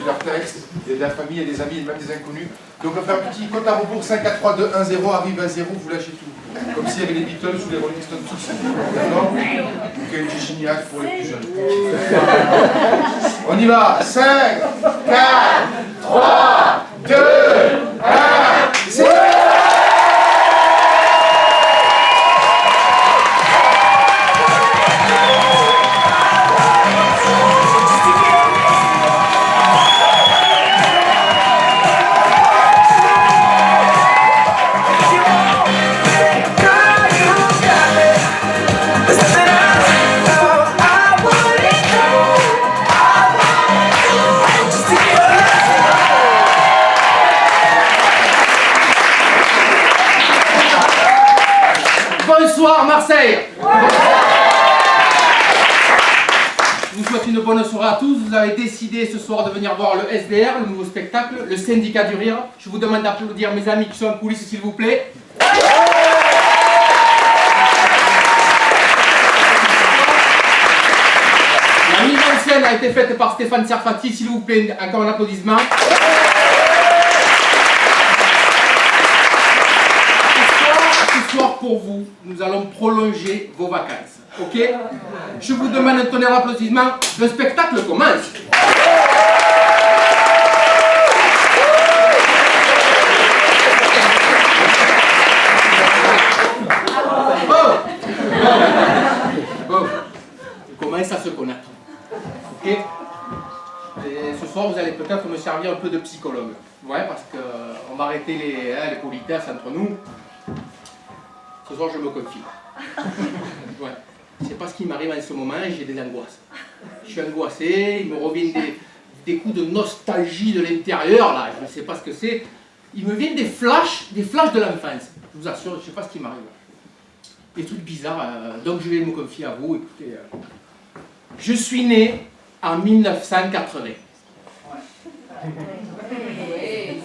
vu leur texte, il y a de la famille, il y a des amis, et même des inconnus. Donc on fait un petit compte à rebours, 5, 4, 3, 2, 1, 0, arrive à 0, vous lâchez tout. Comme s'il y avait les Beatles ou les Rolling Stones tous. D'accord? Ok, c'est génial pour les plus jeunes. On y va, 5, 4, 3, 2, 1, 0. Bonsoir Marseille. Je vous souhaite une bonne soirée à tous. Vous avez décidé ce soir de venir voir le SDR, le nouveau spectacle, le syndicat du rire. Je vous demande d'applaudir mes amis qui sont en coulisses s'il vous plaît. La mise en scène a été faite par Stéphane Serfati, s'il vous plaît, encore un applaudissement. Ce soir, pour vous, nous allons prolonger vos vacances. Ok? Je vous demande un tonnerre d'applaudissements. Le spectacle commence. Bon. On commence à se connaître. Ok? Et ce soir, vous allez peut-être me servir un peu de psychologue. Ouais, parce qu'on va arrêter les politesses entre nous. Ce soir, je me confie. Ouais. C'est pas ce qui m'arrive en ce moment, j'ai des angoisses. Je suis angoissé, il me revient des coups de nostalgie de l'intérieur, là, je ne sais pas ce que c'est. Il me vient des flashs de l'enfance. Je vous assure, je ne sais pas ce qui m'arrive. Des trucs bizarres, donc je vais me confier à vous. Écoutez, je suis né en 1980.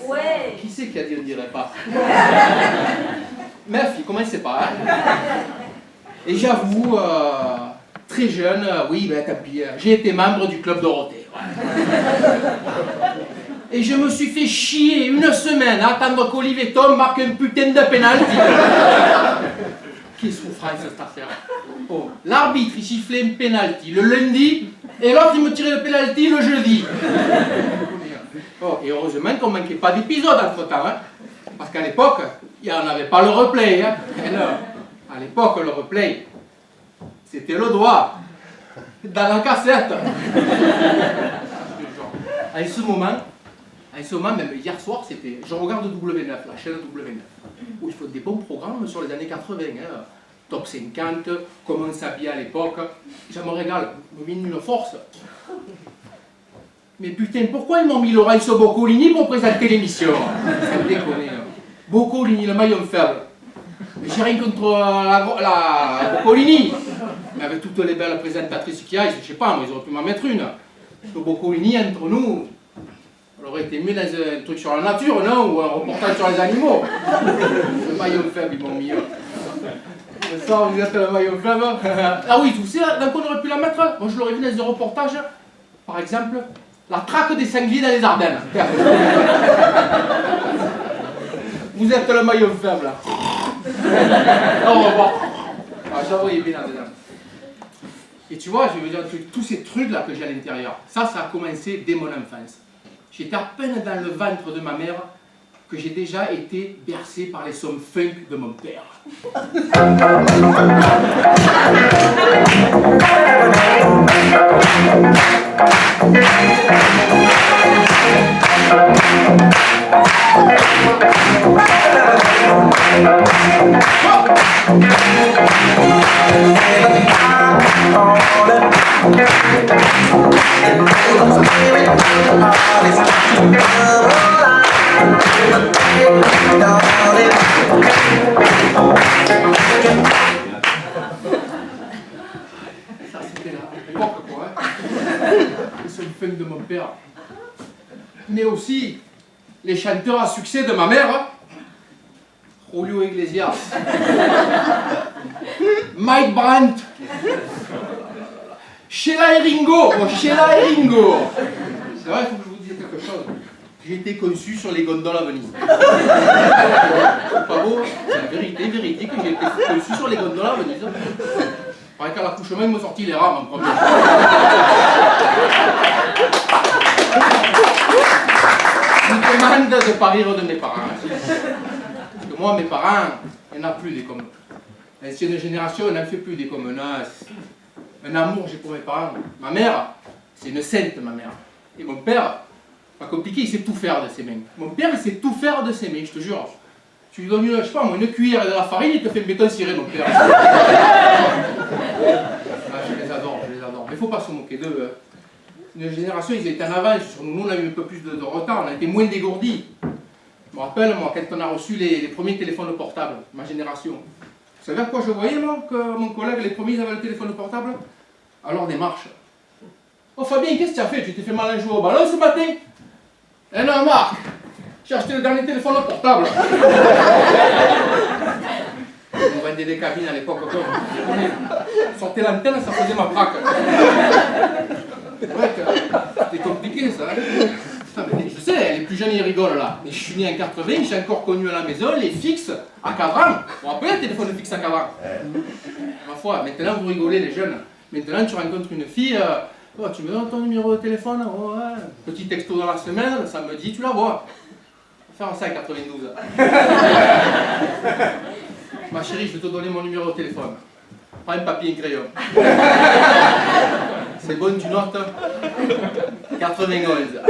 Ouais. Qui c'est qui a dit on ne dirait pas? Meuf, il commençait pas. Hein. Et j'avoue, très jeune, oui, ben, j'ai été membre du club Dorothée. Ouais. Et je me suis fait chier une semaine à attendre qu'Olivier Tom marque un putain de pénalty. Quelle souffrance cette affaire. Oh, l'arbitre, il sifflait un pénalty le lundi, et l'autre, il me tirait le pénalty le jeudi. Oh, et heureusement qu'on ne manquait pas d'épisodes entre-temps. Hein. Parce qu'à l'époque, il n'y en avait pas le replay. Hein. À l'époque, le replay, c'était le doigt dans la cassette. À ce moment, même hier soir, c'était. Je regarde W9, la chaîne W9, où ils font des bons programmes sur les années 80. Hein. Top 50, comment on s'habillait à l'époque. Ça me régale, me vient une force. Mais putain, pourquoi ils m'ont mis Laurence Boccolini pour présenter l'émission? Ça me déconne. Boccolini, le maillon faible. J'ai rien contre la Boccolini. Mais avec toutes les belles présentatrices qu'il y a, je sais pas, moi, ils auraient pu m'en mettre une. Parce que Boccolini, entre nous, elle aurait été mieux dans un truc sur la nature, non? Ou un reportage sur les animaux. Le maillon faible, ils m'ont mis. Ça, vous êtes le maillon faible. Ah oui, tu sais, dans quoi on aurait pu la mettre? Moi, je l'aurais vu dans un reportage, par exemple, la traque des sangliers dans les Ardennes. Vous êtes le maillon faible. Au revoir. Ah, ça voyait bien là-dedans. Et tu vois, je veux dire, tous ces trucs-là que j'ai à l'intérieur, ça a commencé dès mon enfance. J'étais à peine dans le ventre de ma mère que j'ai déjà été bercé par les sons funk de mon père. Ça c'était l'époque quoi, hein. C'est le funk de mon père. Mais aussi les chanteurs à succès de ma mère, hein. Julio Iglesias, Mike Brandt, Sheila et Ringo. Oh, Sheila et Ringo. C'est vrai, il faut que je vous dise c'est quelque chose. J'ai été conçu sur les gondoles à Venise. C'est pas beau, c'est la vérité véridique que j'ai été conçu sur les gondoles à Venise. Pareil qu'à l'accouchement, ils m'ont sorti les rames en premier. Je me demande de ne pas rire de mes parents. Parce que moi, mes parents, il n'y en a plus des comme eux. L'ancienne génération, elle n'en fait plus des comme eux. Un amour, j'ai pour mes parents. Ma mère, c'est une sainte, ma mère. Et mon père, pas compliqué, il sait tout faire de ses mains. Mon père, il sait tout faire de ses mains, je te jure. Tu lui donnes, je sais pas, une cuillère et de la farine, il te fait le béton ciré, mon père. Ah, je les adore, je les adore. Mais il ne faut pas se moquer d'eux. Une génération, ils étaient en avance sur nous. Nous, on a eu un peu plus de retard, on a été moins dégourdis. Je me rappelle, moi, quand on a reçu les premiers téléphones portables, ma génération. Vous savez à quoi je voyais, moi, que mon collègue, les premiers, ils avaient le téléphone portable? Alors, des marches. Oh, Fabien, qu'est-ce que tu as fait? Tu t'es fait mal à jouer au ballon ce matin? Eh non, Marc, j'ai acheté le dernier téléphone portable. On vendait des cabines à l'époque. Sortait l'antenne, ça faisait ma braque. Ouais, c'était compliqué ça. Putain, mais je sais, les plus jeunes ils rigolent là. Mais je suis né en 80, j'ai encore connu à la maison les fixes à cadran. Vous vous rappelez le téléphone fixe à cadran? Ma foi, maintenant vous rigolez les jeunes. Maintenant tu rencontres une fille. Oh, tu me donnes ton numéro de téléphone? Oh, ouais. Petit texto dans la semaine, ça me dit, tu la vois. Faire ça en 92. Ma chérie, je vais te donner mon numéro de téléphone. Prends un papier et un crayon. C'est bon, tu notes? 91.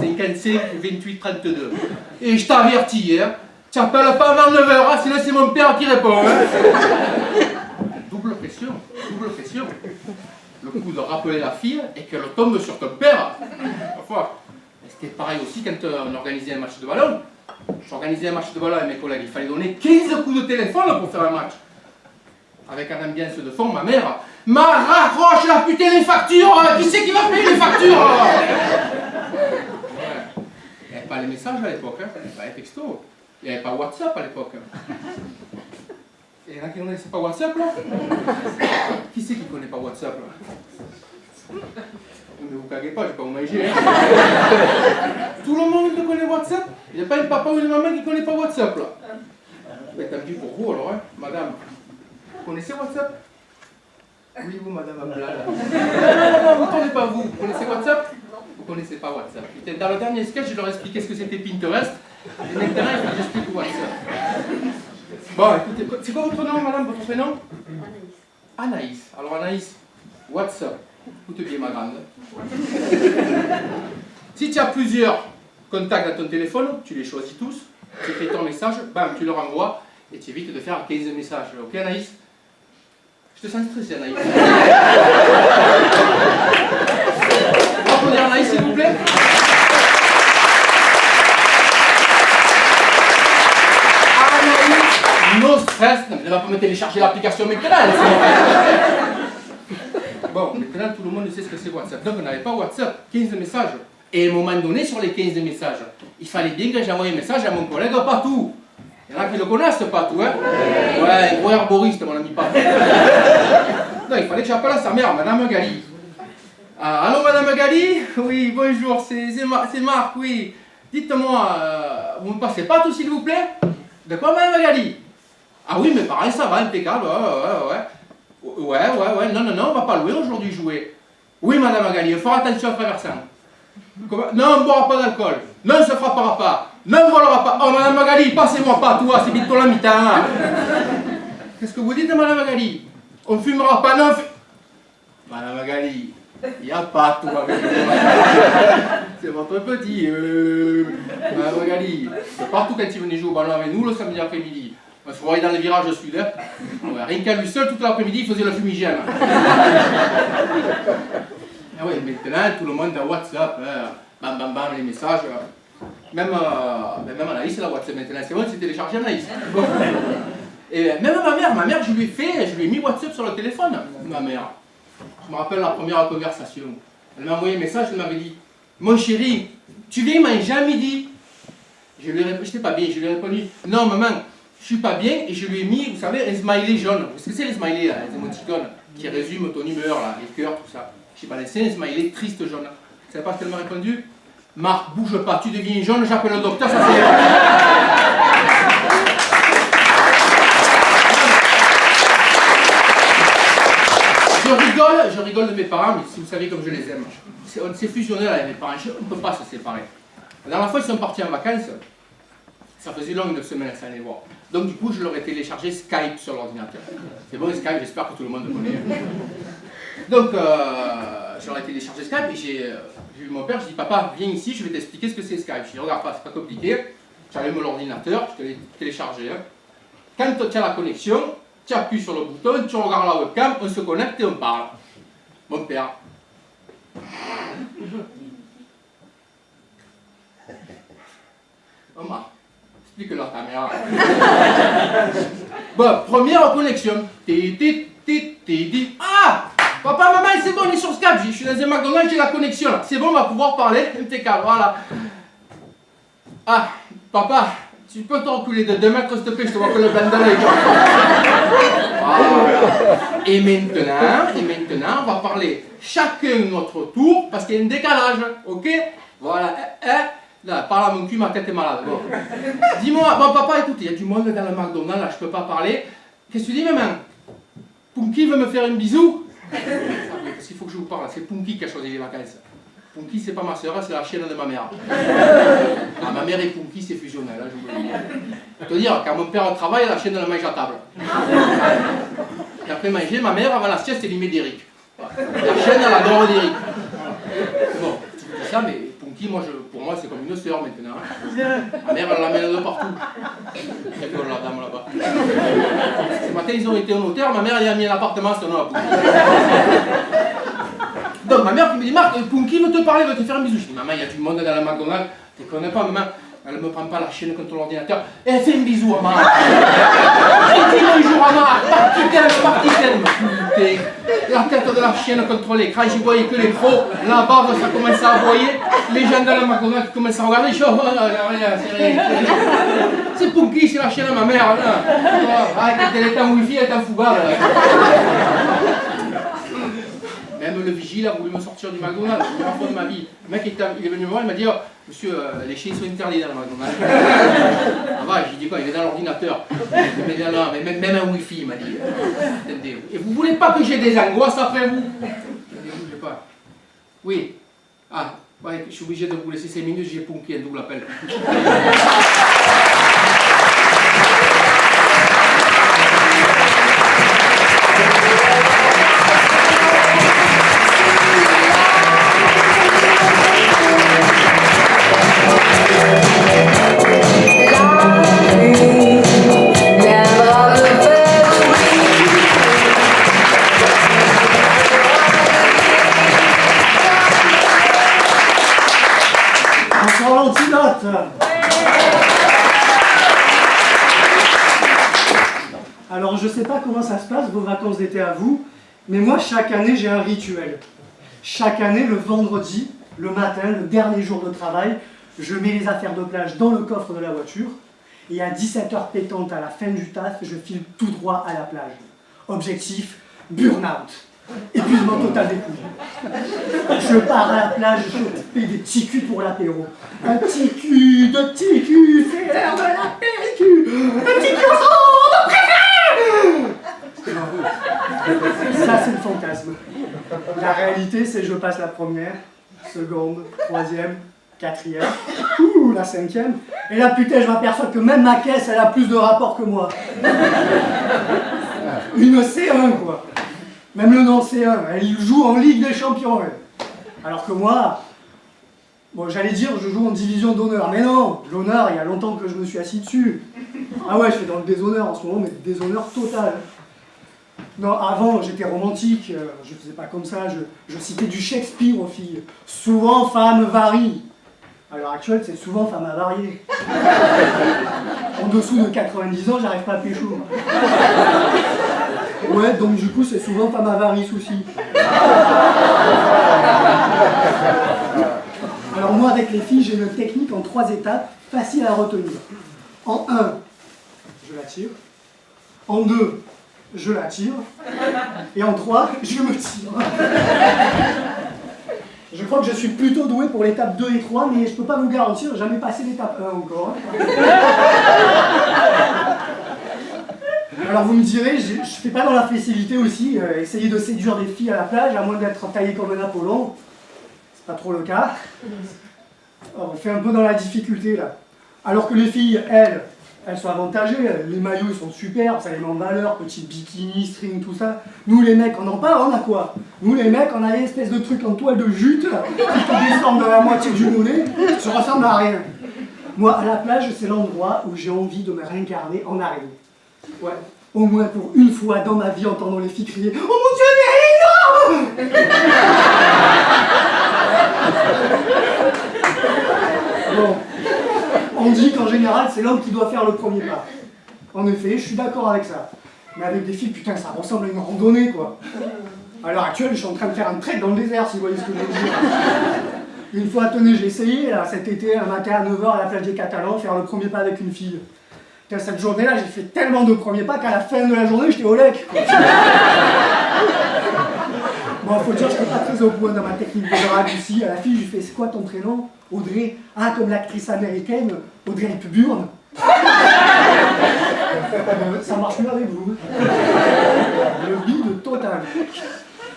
55 28 32. Et je t'avertis, hein, tu n'appelles pas avant 9h, hein, sinon c'est mon père qui répond. Hein. Double pression, double pression. Le coup de rappeler la fille et qu'elle tombe sur ton père. Parfois, c'était pareil aussi quand on organisait un match de ballon. J'organisais un match de ballon avec mes collègues. Il fallait donner 15 coups de téléphone pour faire un match. Avec une ambiance de fond, ma mère raccroche la putain les factures. Qui c'est qui va payer les factures? Ouais. Il n'y avait pas les messages à l'époque. Hein. Il n'y avait pas les textos. Il n'y avait pas WhatsApp à l'époque. Et il y en a qui ne connaissent pas WhatsApp là? Qui c'est qui ne connaît pas WhatsApp là? Mais vous caguez pas, je vais pas vous manger. Hein. Tout le monde connaît WhatsApp? Il n'y a pas un papa ou une maman qui ne connaît pas WhatsApp là? Ben tant pis pour vous alors, hein, madame. Vous connaissez WhatsApp? Oui, vous, madame Ablal. Non, vous ne connaissez pas vous. Vous connaissez WhatsApp? Vous ne connaissez pas WhatsApp. Dans le dernier sketch, je leur expliquais ce que c'était Pinterest. Et maintenant, il faut que j'explique WhatsApp. Bon, écoutez, c'est quoi votre nom, madame, votre prénom? Anaïs. Anaïs. Alors, Anaïs, WhatsApp. Écoute bien, ma grande. Si tu as plusieurs contacts dans ton téléphone, tu les choisis tous, tu fais ton message, bam, tu leur envoies, et tu évites de faire 15 messages. Ok, Anaïs? Je te sens stressé, Anaïs. On peut dire Anaïs, s'il vous plaît? No stress, non, elle ne va pas me télécharger l'application maintenant. Bon, maintenant tout le monde sait ce que c'est WhatsApp. Donc on n'avait pas WhatsApp, 15 messages. Et à un moment donné, sur les 15 messages, il fallait bien que j'envoie un message à mon collègue Patou. Il y en a qui le connaissent, Patou, hein? Ouais, gros herboriste, mon ami Patou. Non, il fallait que j'appelle à sa mère, Madame Gali. Ah, allô, Madame Gali? Oui, bonjour, c'est Marc, oui. Dites-moi, vous me passez Patou, s'il vous plaît? De quoi, Madame Gali? Ah oui, mes parents, ça va, impeccable, ouais, non, on va pas louer aujourd'hui jouer. Oui, Madame Gali, il faut faire attention à traversant. Non, on ne boira pas d'alcool. Non, on ne se frappera pas. Non, on ne volera pas. Oh, Madame Magali, passez-moi pas, toi, c'est bientôt la mi-temps. Qu'est-ce que vous dites, Madame Magali? On ne fumera pas, non, Madame Magali, il n'y a pas tout avec vous. C'est votre petit. Madame Magali, c'est partout quand il venait jouer au ballon avec nous le samedi après-midi. On se voyait dans le virage sud. Hein. Ouais, rien qu'à lui seul, toute l'après-midi, il faisait le fumigène. Ah oui, maintenant, tout le monde a WhatsApp. Hein. Bam, bam, bam, les messages. Même Anaïs, la WhatsApp maintenant, c'est bon, c'est téléchargé Anaïs. Bon. Et même ma mère, je lui ai mis WhatsApp sur le téléphone, ma mère. Je me rappelle la première conversation. Elle m'a envoyé un message, elle m'avait dit, mon chéri, tu viens manger à midi? Je lui ai répondu, j'étais pas bien, je lui ai répondu, non maman, je suis pas bien, et je lui ai mis, vous savez, un smiley jaune. Vous savez ce que c'est les smileys là, les émoticônes, qui résument ton humeur, là, les cœurs, tout ça. J'ai balancé un smiley triste jaune. savez pas ce qu'elle m'a répondu? Marc, bouge pas, tu deviens jaune, j'appelle le docteur, ça c'est... Je rigole de mes parents, mais si vous savez comme je les aime. On s'est fusionnés avec mes parents, on ne peut pas se séparer. La dernière fois, ils sont partis en vacances, ça faisait long, 9 semaines sans les voir. Donc du coup, je leur ai téléchargé Skype sur l'ordinateur. C'est bon, Skype, j'espère que tout le monde le connaît. Donc, je leur ai téléchargé Skype et j'ai vu mon père, je dis, papa, viens ici, je vais t'expliquer ce que c'est Skype. Je dis, regarde pas, c'est pas compliqué. J'allume l'ordinateur, je te l'ai téléchargé. Quand tu as la connexion, tu appuies sur le bouton, tu regardes la webcam, on se connecte et on parle. Mon père. Maman, explique-leur ta mère. Bon, première connexion. Ah! Papa, maman, c'est bon, on est sur Skype. Je suis dans un McDonald's, j'ai la connexion. C'est bon, on va pouvoir parler. Impeccable, voilà. Ah, papa, tu peux te reculer de 2 mètres, s'il te plaît, je te vois que le blanc dans les gars. Voilà. Et maintenant, on va parler chacun notre tour, parce qu'il y a un décalage, ok? Voilà, là, parle à mon cul, ma tête est malade. Bon. Dis-moi, bon papa, écoute, il y a du monde dans le McDonald's, là, je peux pas parler. Qu'est-ce que tu dis, maman? Punky veut me faire un bisou? Ah oui, parce qu'il faut que je vous parle, c'est Punky qui a choisi les vacances. Punky, c'est pas ma soeur, c'est la chienne de ma mère. Ah, ma mère et Punky, c'est fusionnel, hein, je vous le dis. Je peux te dire, quand mon père travaille, la chienne, elle mange à table. Et après manger, ma mère, avant la sieste, elle y met d'Eric. La chienne, elle adore d'Eric. Bon, tu dis ça, mais Punky, pour moi, c'est comme une sœur maintenant. Hein. Ma mère, elle l'amène de partout. C'est quoi la dame là-bas? Ce matin, ils ont été au notaire, ma mère, elle a mis un appartement à son nom à Punky. Donc ma mère qui me dit, Marc, Punky veut te parler, veut te faire un bisou. Je dis, maman, il y a du monde dans la McDonald's, tu ne connais pas, maman. Elle ne me prend pas la chaîne contre l'ordinateur. Elle fait un bisou à Marc. Elle dit bonjour à Marc. Parti-thème. Putain. La tête de la chienne contre l'écran, j'y voyais que les pros. La barbe, ça commençait à aboyer. Les gens dans la McDonald's qui commençaient à regarder. Je dis, oh, c'est rien. C'est Punky, c'est la chienne à ma mère. Ah, quand elle est en wifi, elle est en fouga. Même le vigile a voulu me sortir du McDonald's, la première fois de ma vie. Le mec il est venu me voir, il m'a dit, oh, monsieur, les chiens sont interdits dans le McDonald's. Ah ouais, j'ai dit quoi, il est dans l'ordinateur. Mais même un wifi, il m'a dit. Attendez, et vous voulez pas que j'ai des angoisses après vous? Je sais pas. Oui. Ah, ouais, je suis obligé de vous laisser 5 minutes, j'ai Punky un double appel. Alors je sais pas comment ça se passe, vos vacances d'été à vous, mais moi chaque année j'ai un rituel. Chaque année, le vendredi, le matin, le dernier jour de travail, je mets les affaires de plage dans le coffre de la voiture, et à 17h pétante à la fin du taf, je file tout droit à la plage. Objectif, burn-out. Épuisement total des couilles. Je pars à la plage, je paye des petits culs pour l'apéro. Un petit cul, deux petits culs, c'est l'heure de l'apéricu. Un petit cul ensemble, préféré. Ça, c'est le fantasme. La réalité, c'est que je passe la première, seconde, troisième, quatrième, la cinquième. Et là, putain, je m'aperçois que même ma caisse, elle a plus de rapport que moi. Une C1, quoi. Même le nom C1, elle joue en Ligue des Champions. Elle. Alors que moi, bon, j'allais dire je joue en division d'honneur, mais non, l'honneur, il y a longtemps que je me suis assis dessus. Ah ouais, je fais dans le déshonneur en ce moment, mais déshonneur total. Non, avant, j'étais romantique, je faisais pas comme ça, je citais du Shakespeare aux filles. Souvent, femme varie. À l'heure actuelle, c'est souvent femme à varier. En dessous de 90 ans, j'arrive pas à pécho. Ouais, donc du coup, c'est souvent femme à varier aussi. Alors moi, avec les filles, j'ai une technique en 3 étapes, facile à retenir. En 1, je la tire. En 2, je la tire. Et en 3, je me tire. Je crois que je suis plutôt doué pour l'étape 2 et 3, mais je peux pas vous garantir, jamais passé l'étape 1 encore. Alors vous me direz, je fais pas dans la facilité aussi, essayer de séduire des filles à la plage, à moins d'être taillé comme un Apollon. C'est pas trop le cas. Alors, on fait un peu dans la difficulté là. Alors que les filles, elles sont avantagées, les maillots ils sont super, ça les met en valeur, petit bikini, string, tout ça. Nous les mecs, on en parle, on a quoi? Nous les mecs, on a une espèce de truc en toile de jute, là, qui te descend de la moitié du mollet, ça ressemble à rien. Moi, à la plage, c'est l'endroit où j'ai envie de me réincarner en araignée. Ouais, au moins pour une fois dans ma vie, entendant les filles crier « Oh mon Dieu, mais elle est énorme !» Bon. On dit qu'en général, c'est l'homme qui doit faire le premier pas. En effet, je suis d'accord avec ça. Mais avec des filles, putain, ça ressemble à une randonnée, quoi. À l'heure actuelle, je suis en train de faire un trek dans le désert, si vous voyez ce que je veux dire. Une fois, tenez, j'ai essayé, là, cet été, un matin à 9h, à la plage des Catalans, faire le premier pas avec une fille. Putain, cette journée-là, j'ai fait tellement de premiers pas qu'à la fin de la journée, j'étais au lec, quoi. Bon, faut dire, je suis pas très au point dans ma technique de drague ici. À la fille, je lui fais, c'est quoi ton prénom? Audrey. Ah, comme l'actrice américaine, Audrey Hepburn. Ça marche mieux avec vous. Le bide total.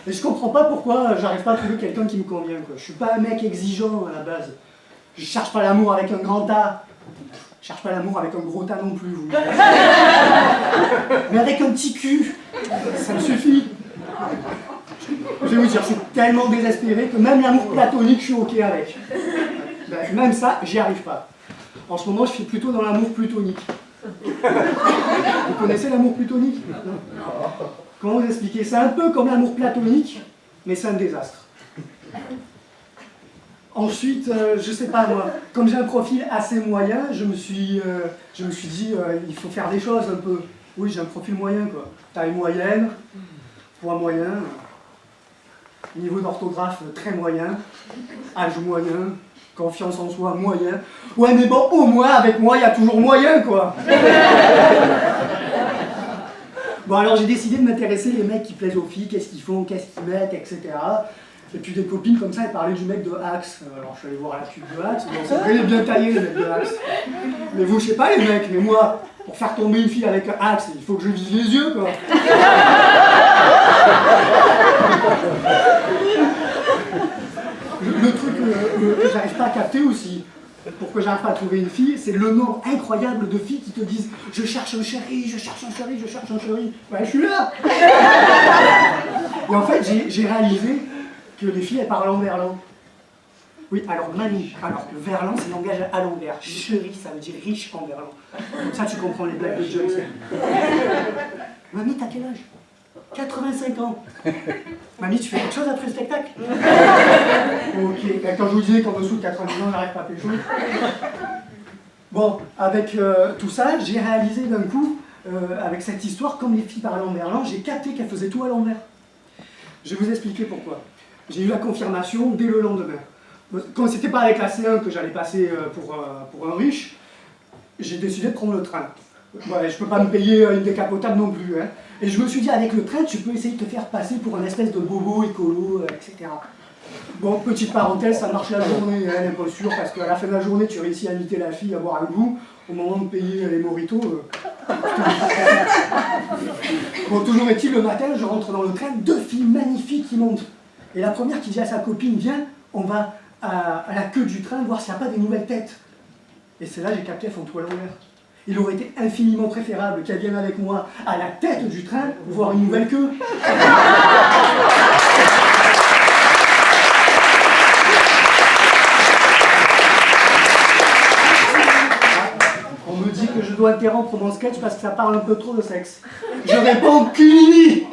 Et je comprends pas pourquoi j'arrive pas à trouver quelqu'un qui me convient, quoi. Je suis pas un mec exigeant à la base. Je cherche pas l'amour avec un grand A. Je cherche pas l'amour avec un gros tas non plus, vous. Mais avec un petit cul, ça me suffit. Je vais vous dire, je suis tellement désespéré que même l'amour platonique, je suis ok avec. Ben, même ça, j'y arrive pas. En ce moment, je suis plutôt dans l'amour plutonique. Vous connaissez l'amour plutonique? Comment vous expliquer? C'est un peu comme l'amour platonique, mais c'est un désastre. Ensuite, je sais pas moi, comme j'ai un profil assez moyen, je me suis dit, il faut faire des choses un peu. Oui, j'ai un profil moyen, quoi. Taille moyenne, poids moyen, niveau d'orthographe très moyen, âge moyen, confiance en soi moyen. Ouais, mais bon, au moins, avec moi, il y a toujours moyen, quoi. Bon, alors j'ai décidé de m'intéresser les mecs qui plaisent aux filles, qu'est-ce qu'ils font, qu'est-ce qu'ils mettent, etc. Et puis des copines comme ça, elles parlaient du mec de Axe. Alors je suis allé voir la pub de Axe, bon, c'est vrai, il est bien taillé le mec de Axe. Mais vous, je sais pas les mecs, mais moi, pour faire tomber une fille avec un Axe, il faut que je vise les yeux, quoi. Le truc que j'arrive pas à capter aussi, pour que j'arrive pas à trouver une fille, c'est le nombre incroyable de filles qui te disent « Je cherche un chéri, je cherche un chéri, je cherche un chéri ». Ouais, je suis là. Et en fait, j'ai réalisé que les filles, elles parlent en verlan. Oui, alors Mani, alors le verlan, c'est le langage à l'envers. Chéri, ça veut dire riche en verlan. Comme ça, tu comprends les blagues de Joyce. Mamie, t'as quel âge? 85 ans. Mamie, tu fais quelque chose après le spectacle? Ok, quand je vous disais qu'en dessous de 90 ans, j'arrive pas à pécho. Bon, avec tout ça, j'ai réalisé d'un coup, avec cette histoire, comme les filles parlaient en verlan, j'ai capté qu'elles faisaient tout à l'envers. Je vais vous expliquer pourquoi. J'ai eu la confirmation dès le lendemain. Comme c'était pas avec la C1 que j'allais passer pour un riche, j'ai décidé de prendre le train. Ouais, je peux pas me payer une décapotable non plus. Hein. Et je me suis dit, avec le train, tu peux essayer de te faire passer pour un espèce de bobo écolo, etc. Bon, petite parenthèse, ça marche la journée, hein, n'est pas sûr, parce qu'à la fin de la journée, tu réussis à inviter la fille à boire un goût. Au moment de payer les moritos... Bon, toujours est-il, le matin, je rentre dans le train, 2 filles magnifiques qui montent. Et la première qui dit à sa copine, viens, on va à la queue du train voir s'il n'y a pas des nouvelles têtes. Et c'est là j'ai capté, elles font tout à l'envers. Il aurait été infiniment préférable qu'elles viennent avec moi à la tête du train voir une nouvelle queue. On me dit que je dois interrompre mon sketch parce que ça parle un peu trop de sexe. Je réponds Culini.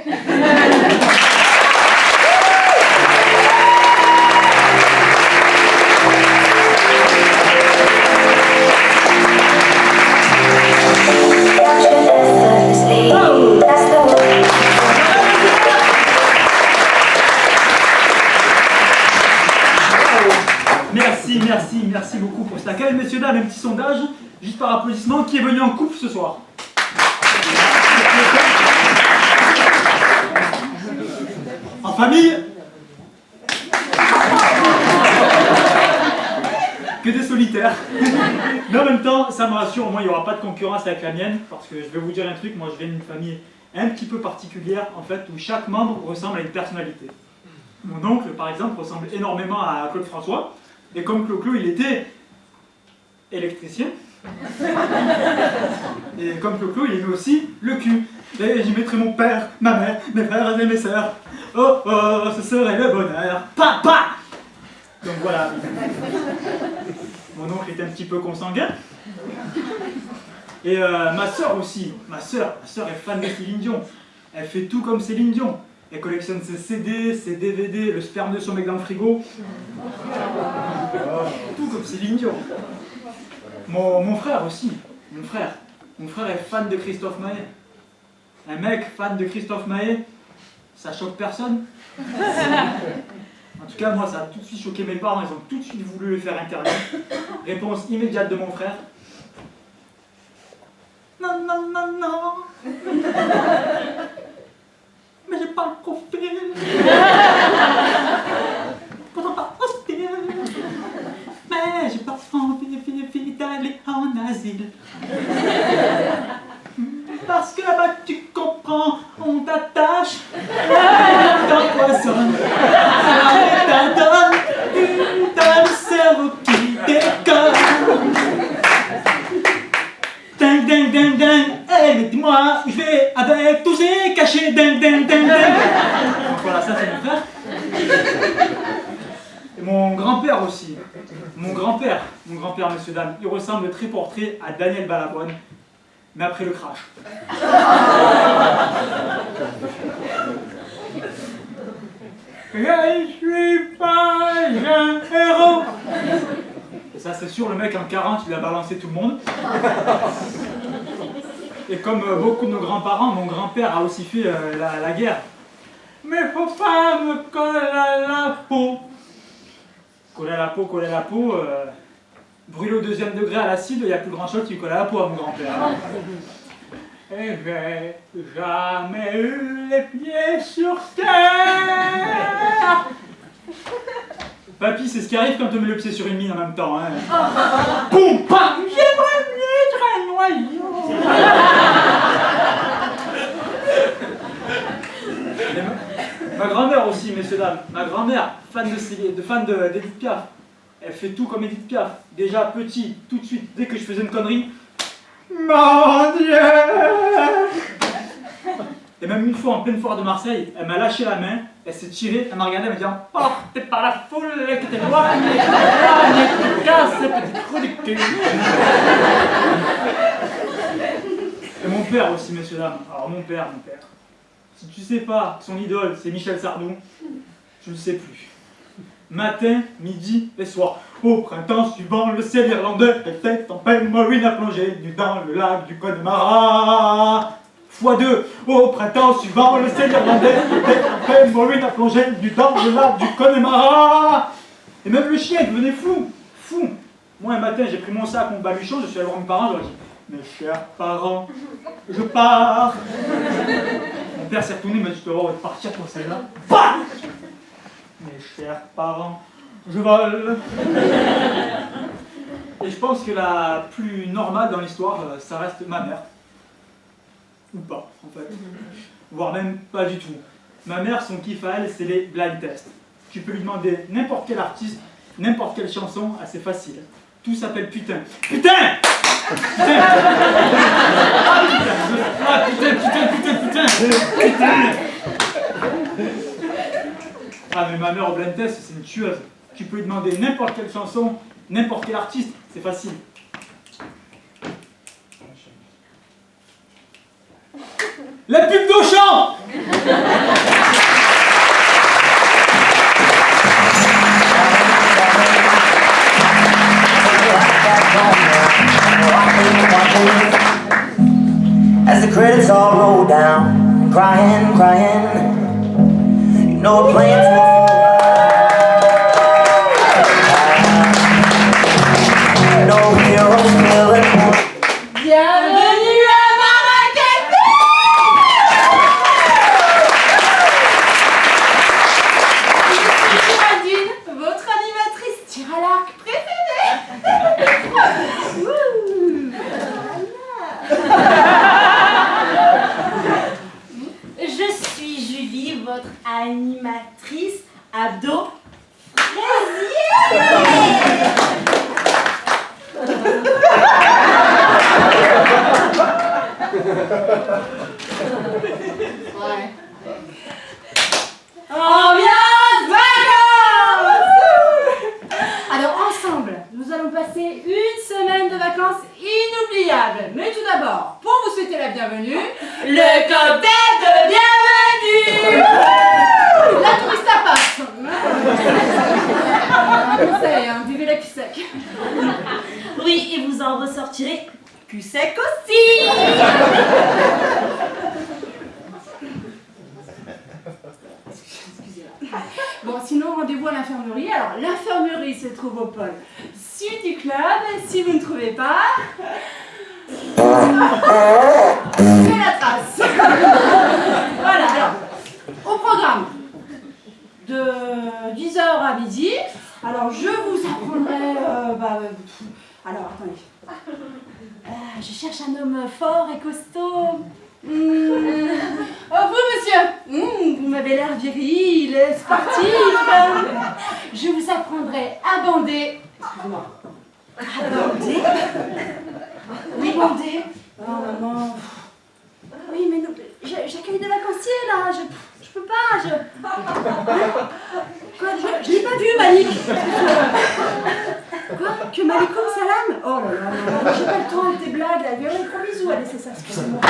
Merci beaucoup pour cet accueil. Messieurs, dames, un petit sondage, juste par applaudissement, qui est venu en couple ce soir? En famille? que des solitaires. Mais en même temps, ça me rassure, au moins il n'y aura pas de concurrence avec la mienne, parce que je vais vous dire un truc, moi je viens d'une famille un petit peu particulière, en fait, où chaque membre ressemble à une personnalité. Mon oncle, par exemple, ressemble énormément à Claude François, et comme Clo-Clo, il était électricien, et comme Clo-Clo, il aimait aussi le cul. Et j'y mettrai mon père, ma mère, mes frères et mes sœurs. Oh, oh, ce serait le bonheur. Papa! Donc voilà. Mon oncle était un petit peu consanguin. Et ma sœur aussi. Ma sœur est fan de Céline Dion. Elle fait tout comme Céline Dion. Elle collectionne ses CD, ses DVD, le sperme de son mec dans le frigo. Tout comme Céline Dion. Mon frère aussi. Mon frère est fan de Christophe Maé. Un mec fan de Christophe Maé, ça choque personne. En tout cas, moi, ça a tout de suite choqué mes parents. Ils ont tout de suite voulu le faire interner. Réponse immédiate de mon frère. Non, non, non, non. Mais j'ai pas le profil. Pourtant pas hostile. Mais j'ai pas envie d'aller en asile. Parce que bah tu comprends, on t'attache, on t'empoisonne, ça t'adonne, t'as le cerveau qui déconne. Ding ding ding ding, hey dis-moi où je vais avec tous ces cachets, ding ding ding ding. Donc voilà, ça c'est mon frère. Et mon grand-père aussi. Mon grand-père, messieurs dames, il ressemble très portrait à Daniel Balavoine. Mais après le crash. Je suis pas un héros. Et ça c'est sûr, le mec en 40 il a balancé tout le monde. Et comme beaucoup de nos grands-parents, mon grand-père a aussi fait la guerre. Mais faut pas me coller à la peau. Coller à la peau. Brûlé au 2e degré à l'acide, il n'y a plus grand chose qui lui colle à la peau à mon grand-père. Et j'ai jamais eu les pieds sur terre. Papy, c'est ce qui arrive quand on met le pied sur une mine en même temps. Hein. Boum, bam, j'aimerais mieux être un noyau. Ma grand-mère aussi, messieurs dames. Ma grand-mère, fan d'Edith Piaf. Elle fait tout comme Edith Piaf. Déjà petit, tout de suite, dès que je faisais une connerie, mon Dieu! Et même une fois en pleine foire de Marseille, elle m'a lâché la main, elle s'est tirée, elle m'a regardé, elle m'a dit emportée par la foule qui t'éloigne, qui te casse, petit trou du cul. Et mon père aussi, messieurs dames. Alors mon père. Si tu sais pas, son idole, c'est Michel Sardou, je ne sais plus. Matin, midi et soir. Au printemps suivant, le ciel irlandais était en pleine marine à plonger, nu dans le lac du Connemara. x2. Au printemps suivant, le ciel irlandais était en pleine marine à plonger, nu dans le lac du Connemara. Et même le chien devenait fou. Moi, un matin, j'ai pris mon sac, mon baluchon, je suis allé voir mes parents, je leur ai dit « Mes chers parents, je pars !» Mon père s'est retourné, il m'a dit « Tu dois voir, partir pour celle-là. » Bah ! Mes chers parents, je vole. Et je pense que la plus normale dans l'histoire, ça reste ma mère. Ou pas, en fait. Voire même pas du tout. Ma mère, son kiff à elle, c'est les blind tests. Tu peux lui demander n'importe quel artiste, n'importe quelle chanson, assez facile. Tout s'appelle putain. Putain! Putain! Ah putain! Ah mais ma mère au blind test, c'est une tueuse. Tu peux lui demander n'importe quelle chanson, n'importe quel artiste, c'est facile. La pub d'Auchan! As the credits all roll down, crying, you know we're playing for no Je suis Julie, votre animatrice abdo fraisier. Ouais. Ambiance vacances. Alors ensemble, nous allons passer une semaine de vacances inoubliables. Mais tout d'abord, pour vous souhaiter la bienvenue, le cocktail de bienvenue. La touriste à passe. Un conseil, hein, buvez la cul sec. Oui, et vous en ressortirez cul sec aussi. Bon, sinon, rendez-vous à l'infirmerie. Alors, l'infirmerie se trouve au pôle sud du club. Si vous ne trouvez pas, c'est la trace. Voilà, alors, au programme de 10h à midi. Alors, je vous apprendrai... alors, attendez. Je cherche un homme fort et costaud. Oh, vous, monsieur, vous m'avez l'air viril, sportif. Je vous apprendrai à bander. Excusez-moi. À bander? Oui, bander. Oh, maman. Oui, mais non, j'accueille des vacanciers, là. Je peux pas, Quoi, je l'ai pas vu, Malik. Quoi? Que Malikoum Salam? Oh là là, j'ai pas le temps de tes blagues, là. Viens, un gros bisou, allez, c'est ça, excusez-moi.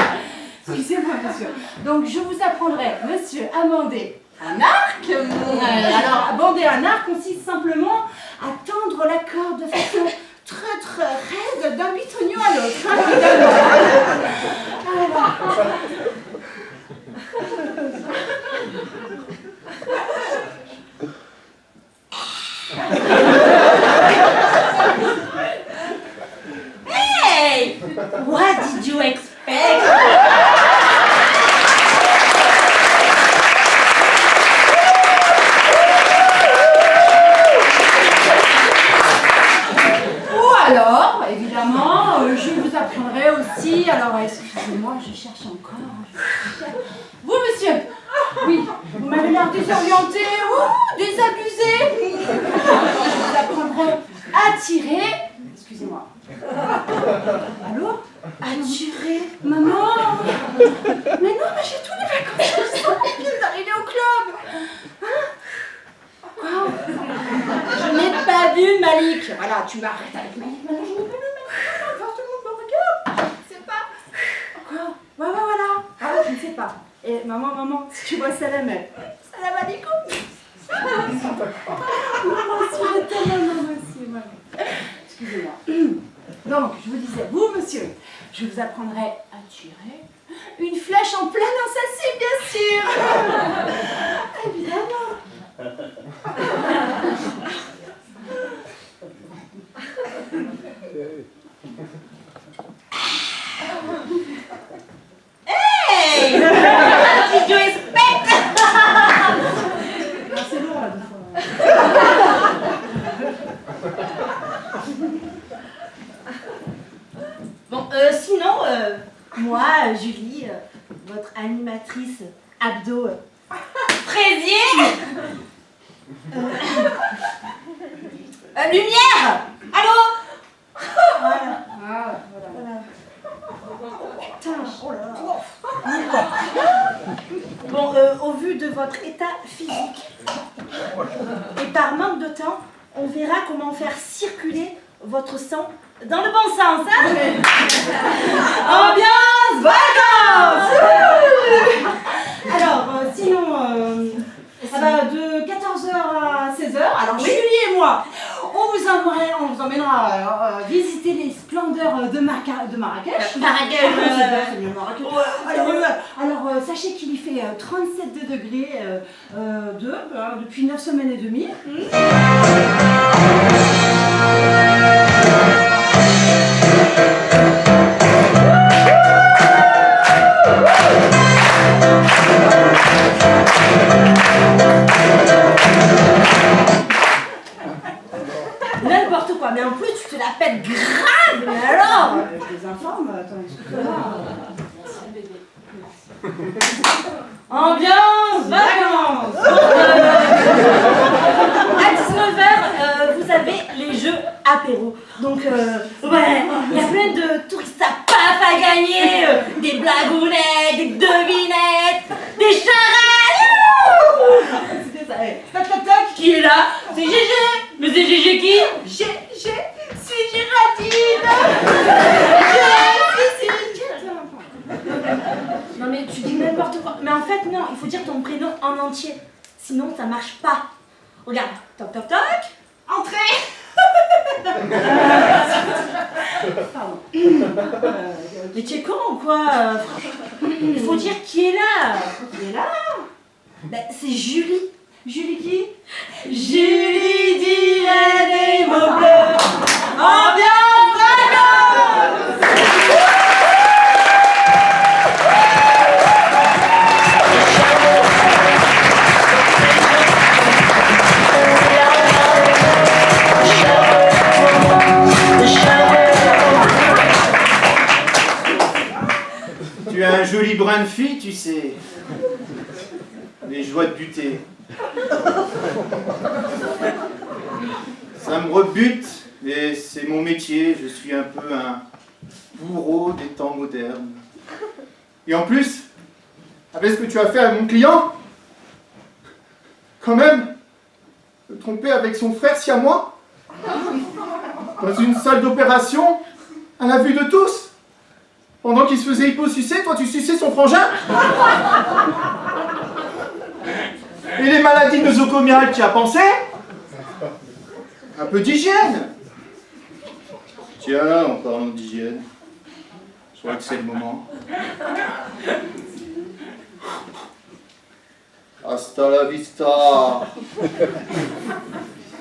Excusez-moi, monsieur. Donc, je vous apprendrai, monsieur, à bander un arc. Alors, bander un arc consiste simplement à tendre la corde de façon très très raide d'un bitonio à l'autre. Hein, Hey! What did you expect? Alors, évidemment, je vous apprendrai aussi. Alors, excusez-moi, je cherche encore. Vous, monsieur? Oui, vous m'avez l'air désorienté ou désabusé. Je vous apprendrai à tirer. Excusez-moi. Allô? À tirer? Maman? Mais non, mais j'ai tous les vacances. Je sens d'arriver au club. Hein? Quoi? Je n'ai pas vu Malik. Voilà, tu m'arrêtes avec Malik. Maintenant, je n'ai pas vu Malik. Tout le monde me regarde. Je ne sais pas. Quoi? Ouais, voilà. Ah, je ne sais pas. Et maman, si tu vois Salam, Salam alaikum. Maman, si maman. Excusez-moi. Donc, je vous disais, vous, monsieur, je vous apprendrai à tirer une flèche en plein dans sa cible, bien sûr. Évidemment. Hey! Did you expect? C'est lourd, là, des fois. Bon, sinon, moi, Julie, votre animatrice abdo fraisier. Lumière! Allô? Voilà. Voilà. Putain, oh là là. Bon, au vu de votre état physique, et par manque de temps, on verra comment faire circuler votre sang dans le bon sens, hein? Ambiance vacances! Alors, sinon, de 14h à 16h, alors Julie et moi, on vous emmènera visiter les splendeurs de Marrakech. Alors, sachez qu'il y fait 37 degrés depuis 9 semaines et demie. N'importe quoi. mais en plus tu te la pètes grave, mais alors Je les informe, attends, excuse-moi. Ambiance, vacances. À 19h, vous avez les jeux apéro. Donc, ouais, il y a plein de touristes à paf à gagner, des blagounettes, des devinettes, des charades. C'était ça, ouais. Toc, toc, toc, qui est là? C'est Gégé. Mais c'est Gégé qui? C'est Géraldine. Non mais tu dis n'importe quoi. Mais en fait non, il faut dire ton prénom en entier. Sinon ça marche pas. Regarde, toc toc toc, entrée. Pardon. Mais tu es con ou quoi? Il faut dire qui est là. Qui est là? Ben, c'est Julie. Julie qui? Julie dit des mots bleus. Ambiance vacances. Tu as un joli brin de fille, tu sais. Les joies de buter. Ça me rebute, mais c'est mon métier. Je suis un peu un bourreau des temps modernes. Et en plus, avec ce que tu as fait à mon client, quand même, te tromper avec son frère siamois, dans une salle d'opération, à la vue de tous. Pendant qu'il se faisait hyposucer, toi tu suçais son frangin. Et les maladies nosocomiales, tu as pensé? Un peu d'hygiène. Tiens, en parlant d'hygiène, je crois que c'est le moment. Hasta la vista.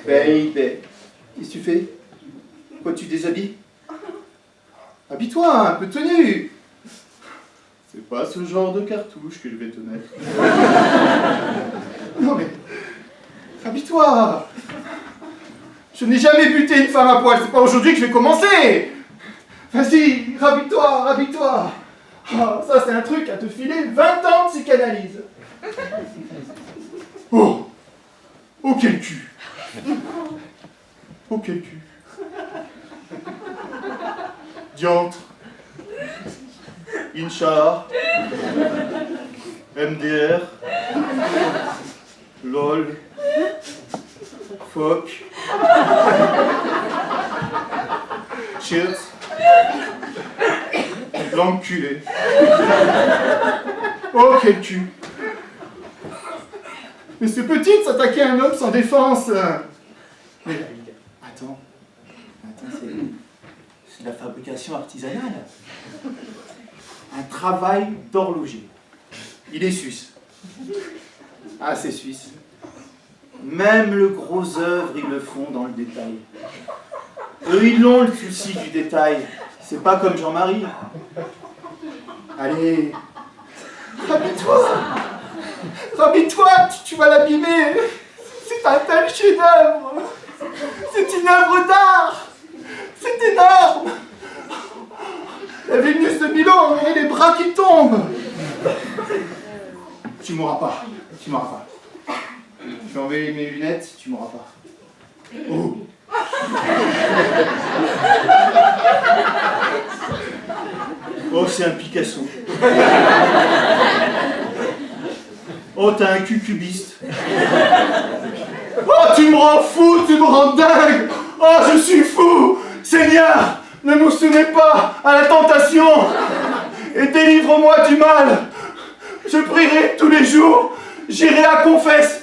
Baby. Qu'est-ce que tu fais? Quoi, tu déshabilles? Habille-toi, un peu tenu. C'est pas ce genre de cartouche que je vais te mettre. Non mais, habille-toi. Je n'ai jamais buté une femme à poil, c'est pas aujourd'hui que je vais commencer. Vas-y, habille-toi, habille-toi. Oh, ça c'est un truc à te filer 20 ans de psychanalyse. Oh, oh quel cul. Oh quel cul. Diantre, Inch'Allah, MDR, LOL, Fuck, Shit, l'enculé. Oh quel cul. Mais c'est petit de s'attaquer à un homme sans défense. Mais attends, c'est de la fabrication artisanale. Un travail d'horloger. Il est suisse. Ah, c'est suisse. Même le gros œuvre, ils le font dans le détail. Eux, ils l'ont le souci du détail. C'est pas comme Jean-Marie. Allez, rhabille-toi. Rhabille-toi, tu vas l'abîmer. C'est un tel chef-d'œuvre. C'est une œuvre d'art. C'est énorme. La Vénus de Milan et les bras qui tombent. Tu mourras pas. Tu mourras pas. Je vais enlever mes lunettes, tu mourras pas. Oh. Oh, c'est un Picasso. Oh, t'as un cucubiste. Oh, tu me rends fou, tu me rends dingue. Oh, je suis fou. Seigneur, ne nous soumets pas à la tentation et délivre-moi du mal. Je prierai tous les jours, j'irai à confesse